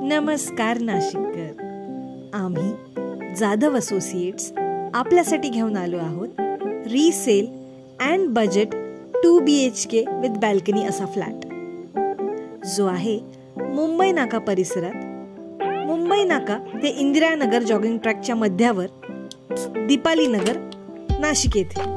नमस्कार नाशिककर. आम्ही जाधव असोसिएट्स आपल्यासाठी घेऊन आलो आहोत resale and budget 2 BHK with balcony असा फ्लॅट, जो आहे मुंबई नाका परिसरात. मुंबई नाका ते इंदिरानगर जॉगिंग ट्रॅकच्या मध्यावर दीपाली नगर, नाशिक येथे.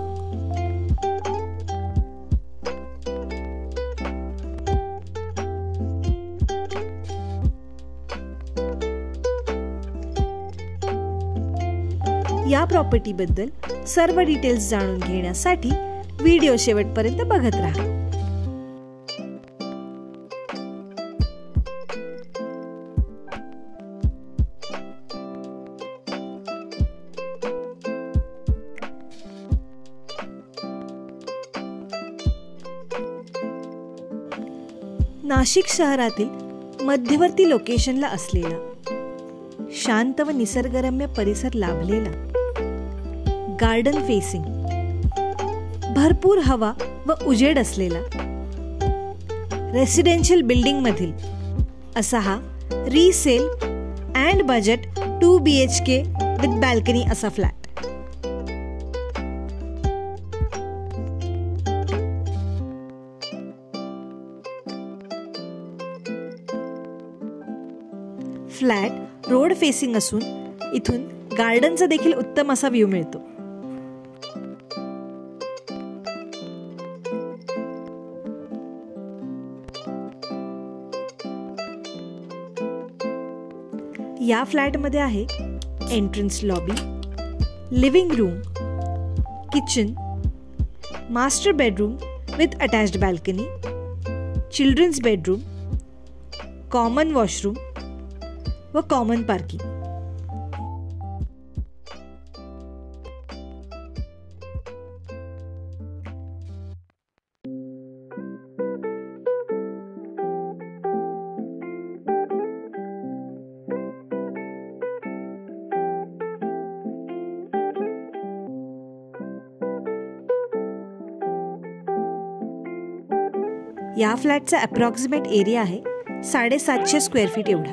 या प्रॉपर्टीबद्दल सर्व डिटेल्स जाणून घेण्यासाठी व्हिडिओ शेवटपर्यंत बघत राहा. नाशिक शहरातील मध्यवर्ती लोकेशनला असलेला शांत व निसर्गरम्य परिसर लाभलेला, गार्डन फेसिंग, भरपूर हवा व उजेड असलेला रेसिडेन्शियल बिल्डिंग मधील असा हा resale and budget 2 BHK with balcony असा फ्लॅट. फ्लॅट रोड फेसिंग असून इथून गार्डनचा देखील उत्तम असा व्ह्यू मिळतो. या फ्लॅटमध्ये आहे entrance lobby, living room, kitchen, master bedroom with attached balcony, children's bedroom, common washroom व कॉमन पार्किंग. या फ्लॅटचा अप्रॉक्सिमेट एरिया आहे 750 स्क्वेअर फीट एवढा.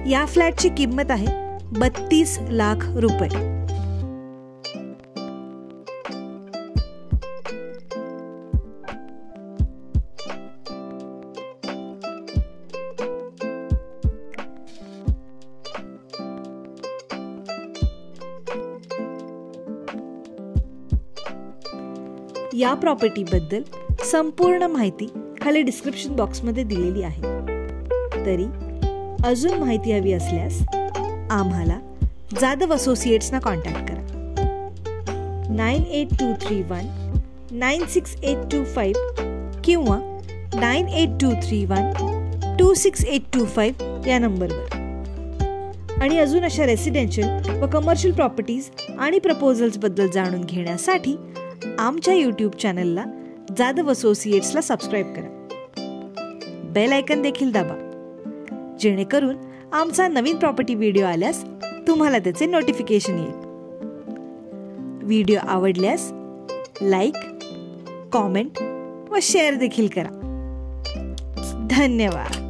या फ्लॅटची किंमत आहे 32 लाख रुपये. या प्रॉपर्टीबद्दल संपूर्ण माहिती खाली डिस्क्रिप्शन बॉक्समध्ये दिलेली आहे. तरी अजून माहिती हवी असल्यास आम्हाला जाधव असोसिएट्सना कॉन्टॅक्ट करा. 9823196825 किंवा 9823126825 या नंबरवर. आणि अजून अशा रेसिडेन्शियल व कमर्शियल प्रॉपर्टीज आणि प्रपोजल्स बद्दल जाणून घेण्यासाठी आमच्या YouTube चॅनलला जाधव असोसिएट्सला सबस्क्राईब करा. बेल आयकन देखील दाबा, जेणेकरून आमचा नवीन प्रॉपर्टी व्हिडिओ आल्यास तुम्हाला त्याचे नोटिफिकेशन येईल. व्हिडिओ आवडल्यास लाईक, कॉमेंट व शेअर देखील करा. धन्यवाद.